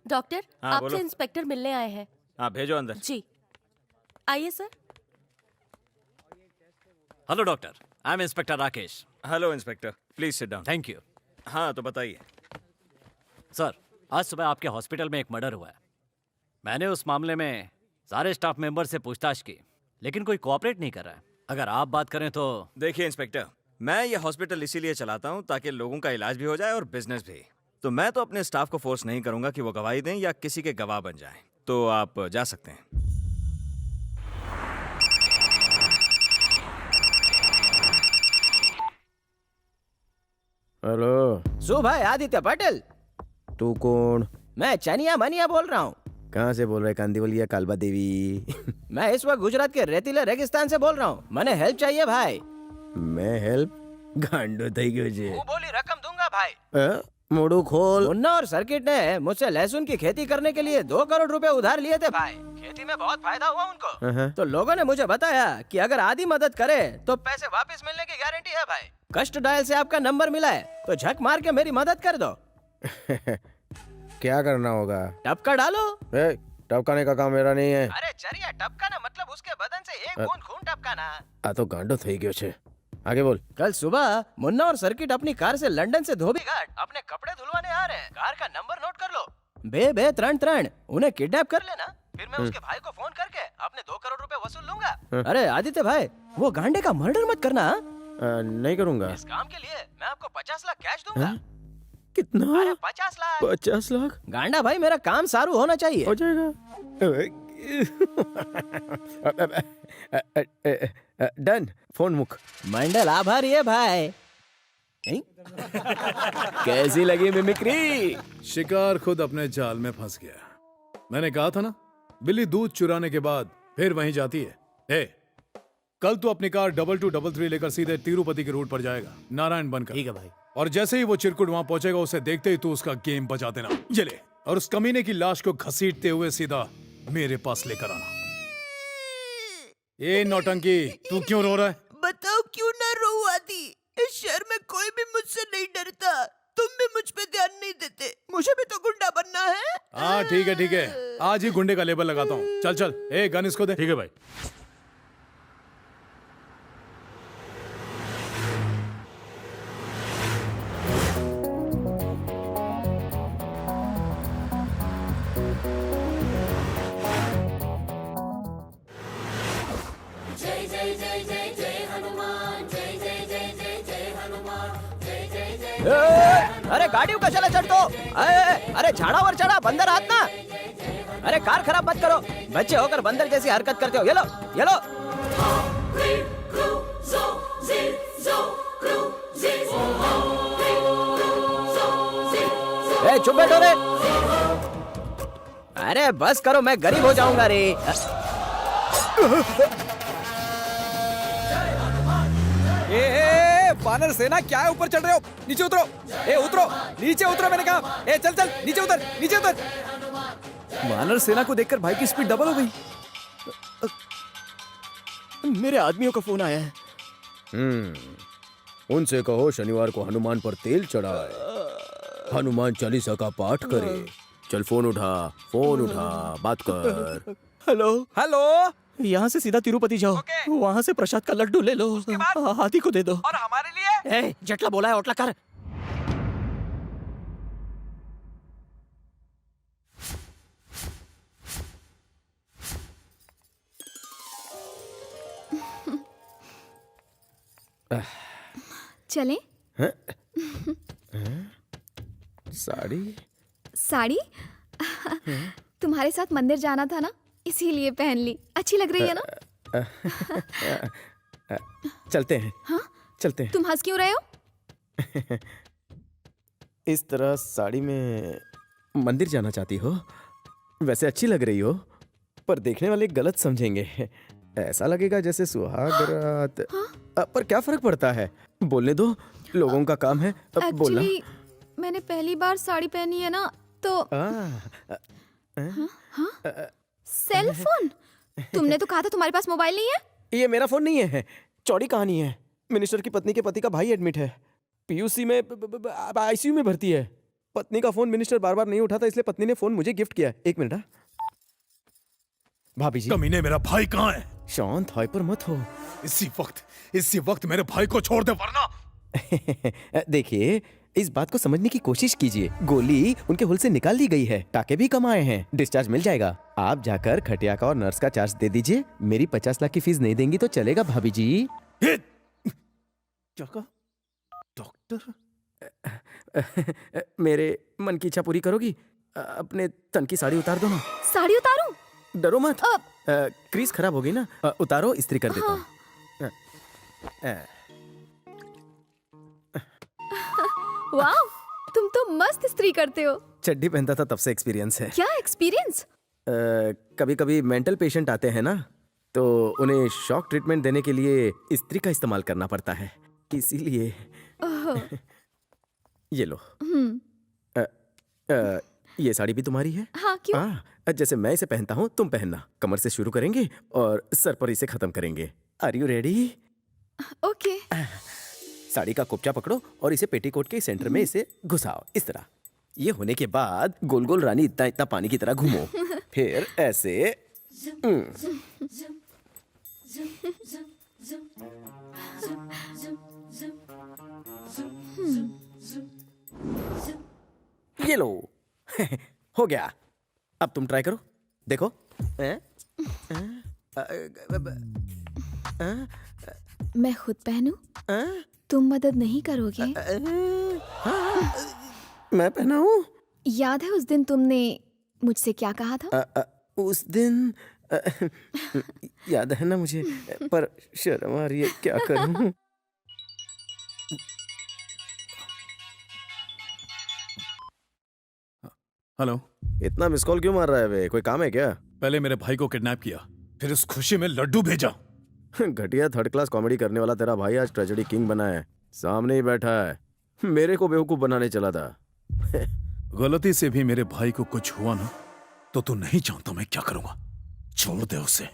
Doctor, हाँ, आपसे बोलो। इंस्पेक्टर मिलने आए हैं। हाँ, भेजो अंदर। जी, आइए sir. Hello doctor, I am inspector Rakesh. Hello inspector, please sit down. Thank you. हाँ, तो बताइए। सर, आज सुबह आपके हॉस्पिटल में एक मर्डर हुआ है। मैंने उस मामले में सारे स्टाफ मेंबर से पूछताछ की, लेकिन कोई कोऑपरेट नहीं कर रहा है। अगर आप बात करें तो देखिए इंस्पेक्टर, मैं ये हॉस्पिटल इसीलिए चलाता हूँ ताकि लोगों का इलाज भी हो जाए और बिजनेस भी। तो मैं तो अपने स्टाफ को फोर्स नहीं करूंगा कि वो गवाही दें या किसी के गवाह बन जाएं। तो आप जा सकते हैं। हेलो। भाई आदित्य पटेल। तू कौन? मैं चनिया मनिया बोल रहा हूँ। कहाँ से बोल रहे? कांदीवलिया कालबा देवी? मैं इस वक्त गुजरात के रेतीले रेगिस्तान से बोल रहा हूँ। मैंने हेल्प चाहिए भाई। मैं हेल्प? गांडो થઈ ગયો છે। वो बोली रकम दूंगा भाई। मोड़ू खोल। मुन्ना और सर्किट ने मुझसे लहसुन की खेती करने के लिए 2 करोड़ रुपए उधार लिए थे भाई। खेती में बहुत फायदा हुआ उनको। तो लोगों ने मुझे बताया कि अगर आधी मदद करे तो पैसे वापस मिलने की गारंटी है भाई। कष्ट डायल से आपका नंबर मिला है तो झक मार के मेरी मदद कर दो। क्या करना होगा? टपका डालो। टपकाने का काम मेरा नहीं है। अरे चरिया टपकाना मतलब उसके बदन से एक बूंद खून टपकाना। आ तो गांडो થઈ ગયો છે। आगे बोल। कल सुबह मुन्ना और सर्किट अपनी कार से लंदन से धोबी घाट अपने कपड़े धुलवाने आ रहे हैं। कार का नंबर नोट कर लो। बे त्रण उन्हें किडनैप कर लेना। फिर मैं उसके भाई को फोन करके अपने 2 करोड़ रुपए वसूल लूंगा। अरे आदित्य भाई, वो गांडे का मर्डर मत करना। नहीं करूंगा। इस काम के लिए मैं आपको 50 लाख कैश दूंगा। कितना? अरे 50 लाख। 50 लाख? गांडा भाई, मेरा काम सारू होना चाहिए। हो जाएगा। डन। फोन मुक। मंडल आभारी है भाई। कैसी लगी मिमिक्री? शिकार खुद अपने जाल में फंस गया। मैंने कहा था ना, बिल्ली दूध चुराने के बाद फिर वहीं जाती है। कल तू अपनी कार 2233 लेकर सीधे तिरुपति के रूट पर जाएगा, नारायण बनकर। ठीक है भाई। और जैसे ही वो चिरकुट वहां पहुंचेगा, उसे देखते ही तू उसका गेम बजा देना। ये ले, और उस कमीने की लाश को घसीटते हुए सीधा मेरे पास लेकर आना। ए नौटंकी, तू क्यों रो रहा है? बताओ क्यों ना रो आदि? इस शहर में कोई भी मुझसे नहीं डरता। तुम भी मुझ पे ध्यान नहीं देते। मुझे भी तो गुंडा बनना है। हाँ ठीक है, आज ही गुंडे का लेबल लगाता हूँ। चल, ए गन इसको दे। ठीक है भाई। अरे गाड़ियों का चला चढ़ दो। अरे झाड़ा और चढ़ा, बंदर हाथ ना। अरे कार खराब मत करो। बच्चे होकर बंदर जैसी हरकत करते हो। ये लो। चुप बैठो रे। अरे बस करो, मैं गरीब हो जाऊंगा रे। वानर सेना, क्या है ऊपर चढ़ रहे हो? नीचे उतरो। उतरो, नीचे उतरो मैंने कहा। चल, नीचे उतर। वानर सेना को देखकर भाई की स्पीड डबल हो गई। मेरे आदमियों का फोन आया है। उनसे कहो शनिवार को हनुमान पर तेल चढ़ाए, हनुमान चालीसा का पाठ करे। चल फोन उठा, बात कर। हेलो। यहाँ से सीधा तिरुपति जाओ। वहाँ से प्रसाद का लड्डू ले लो। हाथी को दे दो। और हमारे लिए? जटला बोला है, ओटला कर। चलें? साड़ी? तुम्हारे साथ मंदिर जाना था ना, इसीलिए पहन ली। अच्छी लग रही है ना? चलते हैं। हाँ? चलते हैं। तुम हंस क्यों रहे हो? इस तरह साड़ी में मंदिर जाना चाहती हो? वैसे अच्छी लग रही हो, पर देखने वाले गलत समझेंगे। ऐसा लगेगा जैसे सुहाग रात। पर क्या फर्क पड़ता है? बोलने दो, लोगों का काम है। बोलना। मैंने पहली बार साड़ी पहनी है ना, तो सेल फोन? तुमने तो कहा था तुम्हारे पास मोबाइल नहीं है। ये मेरा फोन नहीं है, चौड़ी कहानी है। मिनिस्टर की पत्नी के पति का भाई एडमिट है, पीयूसी में, आईसीयू में भर्ती है। पत्नी का फोन मिनिस्टर बार बार नहीं उठाता, इसलिए पत्नी ने फोन मुझे गिफ्ट किया। एक मिनट। भाभी जी। कमीने, मेरा भाई कहाँ है? शांत, हाइपर मत हो। इसी वक्त मेरे भाई को छोड़ दे वरना। देखिए, इस बात को समझने की कोशिश कीजिए। गोली उनके हुल से निकाल ली गई है, टाके भी कम आए हैं, डिस्चार्ज मिल जाएगा। आप जाकर खटिया का और नर्स का चार्ज दे दीजिए। मेरी 50 लाख की फीस नहीं देंगी तो चलेगा भाभी जी। क्या कहा? डॉक्टर? मेरे मन की इच्छा पूरी करोगी? अपने तन की साड़ी उतार दो ना। साड़ी उतारूं? डरो मत। क्रीज खराब हो गई ना, उतारो, इस्त्री कर देता हूँ। वाह, तुम तो मस्त इस्त्री करते हो। चड्डी पहनता था तब से एक्सपीरियंस है। क्या एक्सपीरियंस? कभी कभी मेंटल पेशेंट आते हैं ना, तो उन्हें शॉक ट्रीटमेंट देने के लिए इस्त्री का इस्तेमाल करना पड़ता है, इसीलिए। ये लो। ये साड़ी भी तुम्हारी है? हाँ, क्यों? जैसे मैं इसे पहनता हूँ तुम पहनना। कमर से शुरू करेंगे और सर पर इसे खत्म करेंगे। Are you ready? Okay. Sari का कुपचा पकड़ो और इसे पेटीकोट के सेंटर में इसे घुसाओ, इस तरह। ये होने के बाद गोल गोल रानी इतना इतना पानी की तरह घूमो। फिर ऐसे। ये लो। हो गया। अब तुम ट्राई करो, देखो। मैं खुद पहनूं? तुम मदद नहीं करोगे? मैं पहना हूँ? याद है उस दिन तुमने मुझसे क्या कहा था? उस दिन याद है ना मुझे, पर शर्म आ रही है, क्या करूं? हेलो। इतना मिस कॉल क्यों मार रहा है बे? कोई काम है क्या? पहले मेरे भाई को किडनैप किया, फिर इस खुशी में लड्डू भेजा। घटिया थर्ड क्लास कॉमेडी करने वाला तेरा भाई आज ट्रेजेडी किंग बना है, सामने ही बैठा है। मेरे को बेवकूफ बनाने चला था। गलती से भी मेरे भाई को कुछ हुआ ना, तो तू नहीं जानता मैं क्या करूंगा। छोड़ दे उसे।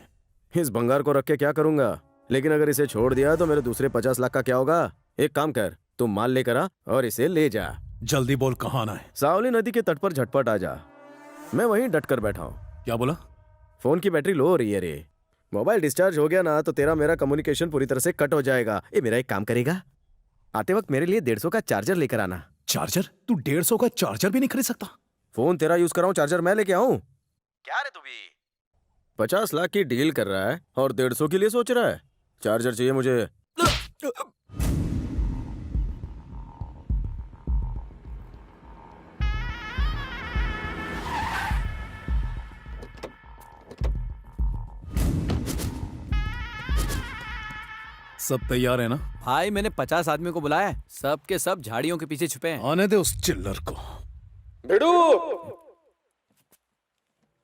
इस भंगार को रख के क्या करूंगा? लेकिन अगर इसे छोड़ दिया तो मेरे दूसरे 50 लाख का क्या होगा? एक काम कर, तुम माल लेकर आ और इसे ले जा। जल्दी बोल, कहाँ आना है? सावली नदी के तट पर झटपट आ जा। मैं वहीं डट कर बैठा हूँ। क्या बोला? फोन की बैटरी लो हो रही है रे। मोबाइल डिस्चार्ज हो गया ना तो तेरा मेरा कम्युनिकेशन पूरी तरह से कट हो जाएगा। ये मेरा एक काम करेगा, आते वक्त मेरे लिए 150 का चार्जर लेकर आना। चार्जर? तू 150 का चार्जर भी नहीं खरीद सकता? फोन तेरा यूज कर रहा हूँ, चार्जर मैं लेके आऊं? क्या रे तू भी 50 लाख की डील कर रहा है और 150 के लिए सोच रहा है? चार्जर चाहिए मुझे। सब तैयार है ना? भाई मैंने 50 आदमियों को बुलाया है, सब के सब झाड़ियों के पीछे छुपे हैं। आने दे उस चिल्लर को। भिड़ू,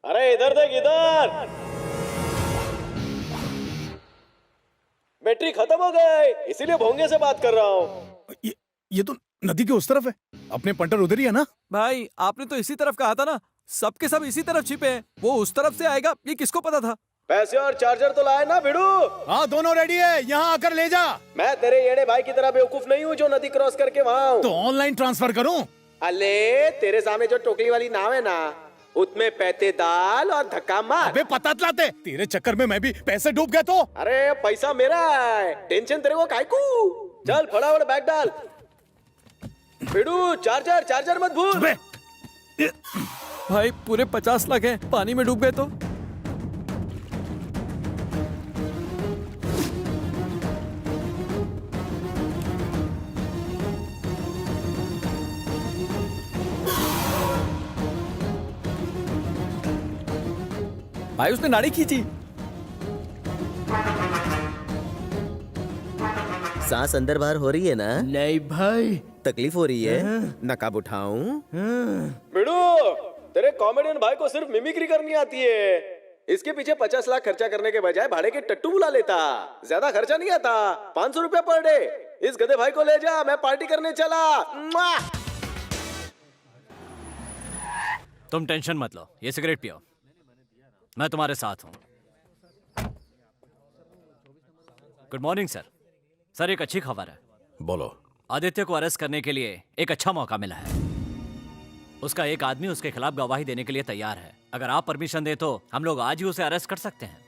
अरे इधर देख, इधर। बैटरी खत्म हो गई, इसीलिए भोंगे से बात कर रहा हूँ। ये तो नदी के उस तरफ है, अपने पंटर उधर ही है ना? भाई आपने तो इसी तरफ कहा था ना, सब के सब इसी तरफ छिपे हैं, वो उस तरफ से आएगा, ये किसको पता था? पैसे और चार्जर तो लाए ना भिड़ू? हाँ दोनों रेडी है, यहाँ आकर ले जा। मैं तेरे येड़े भाई की तरह बेवकूफ नहीं हूँ जो नदी क्रॉस करके वहाँ हूँ। तो ऑनलाइन ट्रांसफर करूँ? अले तेरे सामने जो टोकरी वाली नाव है ना, उसमें पैसे डाल और धक्का मार। अबे पता चलाते, तेरे चक्कर में मैं भी पैसे डूब गया तो। अरे पैसा मेरा है, टेंशन तेरे को काहे को? चल फटाफट बैग डाल। भिड़ू चार्जर मत भूल। भाई पूरे 50 लाख हैं, पानी में डूब गए तो? भाई उसने नाड़ी खींची। सांस अंदर बाहर हो रही है ना? नहीं भाई, तकलीफ हो रही है? नकाब उठाऊं? बिड़ू, तेरे कॉमेडियन भाई को सिर्फ मिमिक्री करनी आती है। इसके पीछे 50 लाख खर्चा करने के बजाय भाड़े के टट्टू बुला लेता, ज्यादा खर्चा नहीं आता। 500 रुपया पर डे। इस गधे भाई को ले जा, मैं पार्टी करने चला। तुम टेंशन मत लो, ये सिगरेट पियो, मैं तुम्हारे साथ हूं। Good morning sir. सर एक अच्छी खबर है। बोलो। आदित्य को अरेस्ट करने के लिए एक अच्छा मौका मिला है। उसका एक आदमी उसके खिलाफ गवाही देने के लिए तैयार है। अगर आप परमिशन दे तो हम लोग आज ही उसे अरेस्ट कर सकते हैं।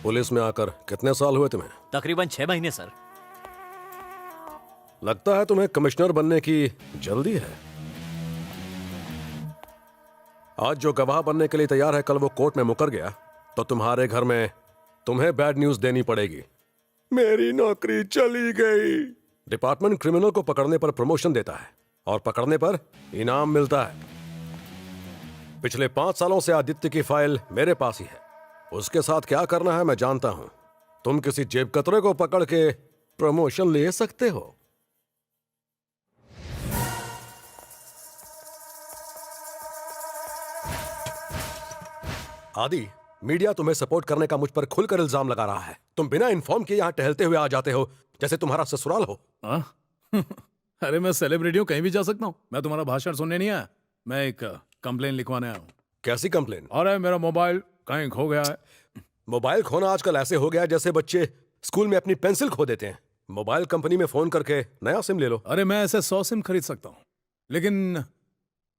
पुलिस में आकर कितने साल हुए तुम्हें? तकरीबन 6 महीने सर। लगता है तुम्हें कमिश्नर बनने की जल्दी है। आज जो गवाह बनने के लिए तैयार है, कल वो कोर्ट में मुकर गया तो तुम्हारे घर में तुम्हें बैड न्यूज देनी पड़ेगी। मेरी नौकरी चली गई। डिपार्टमेंट क्रिमिनल को पकड़ने पर प्रमोशन देता है और पकड़ने पर इनाम मिलता है। पिछले 5 सालों से आदित्य की फाइल मेरे पास ही है। उसके साथ क्या करना है मैं जानता हूं। तुम किसी जेब कतरे को पकड़ के प्रमोशन ले सकते हो। आदि, मीडिया तुम्हें सपोर्ट करने का मुझ पर खुलकर इल्जाम लगा रहा है। तुम बिना इन्फॉर्म किए यहां टहलते हुए आ जाते हो जैसे तुम्हारा ससुराल हो। अरे मैं सेलिब्रिटी हूं, कहीं भी जा सकता हूं। मैं तुम्हारा भाषण सुनने नहीं आया, मैं एक कंप्लेन लिखवाने आया हूं। कैसी कंप्लेन? अरे मेरा मोबाइल कहीं खो गया है। मोबाइल खोना आजकल ऐसे हो गया जैसे बच्चे स्कूल में अपनी पेंसिल खो देते हैं। मोबाइल कंपनी में फोन करके नया सिम ले लो। अरे मैं ऐसे 100 सिम खरीद सकता हूं, लेकिन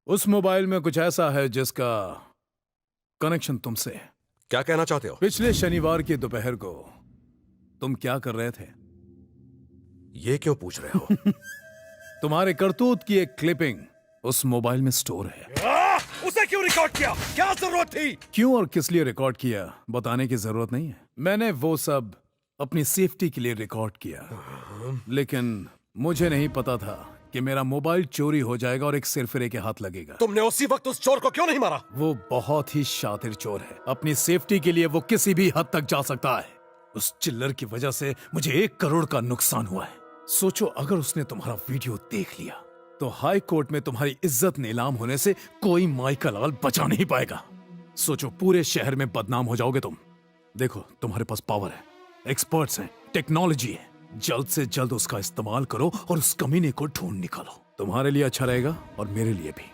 उस मोबाइल में कुछ ऐसा है जिसका कनेक्शन तुमसे है। क्या कहना चाहते हो? पिछले शनिवार की दोपहर को तुम क्या कर रहे थे? ये क्यों पूछ रहे हो? तुम्हारे करतूत की एक क्लिपिंग उस मोबाइल में स्टोर है। उसे क्यों रिकॉर्ड किया? क्या जरूरत थी? क्यों और किस लिए रिकॉर्ड किया बताने की जरूरत नहीं है। मैंने वो सब अपनी सेफ्टी के लिए रिकॉर्ड किया, लेकिन मुझे नहीं पता था कि मेरा मोबाइल चोरी हो जाएगा और एक सिरफिरे के हाथ लगेगा। तुमने उसी वक्त उस चोर को क्यों नहीं मारा? वो बहुत ही शातिर चोर है। अपनी सेफ्टी के लिए वो किसी भी हद तक जा सकता है। उस चिल्लर की वजह से मुझे 1 करोड़ का नुकसान हुआ है। सोचो, अगर उसने तुम्हारा वीडियो देख लिया तो हाई कोर्ट में तुम्हारी इज्जत नीलाम होने से कोई माई का लाल बचा नहीं पाएगा। सोचो, पूरे शहर में बदनाम हो जाओगे तुम। देखो, तुम्हारे पास पावर है, एक्सपर्ट्स हैं, टेक्नोलॉजी है। जल्द से जल्द उसका इस्तेमाल करो और उस कमीने को ढूंढ निकालो। तुम्हारे लिए अच्छा रहेगा और मेरे लिए भी।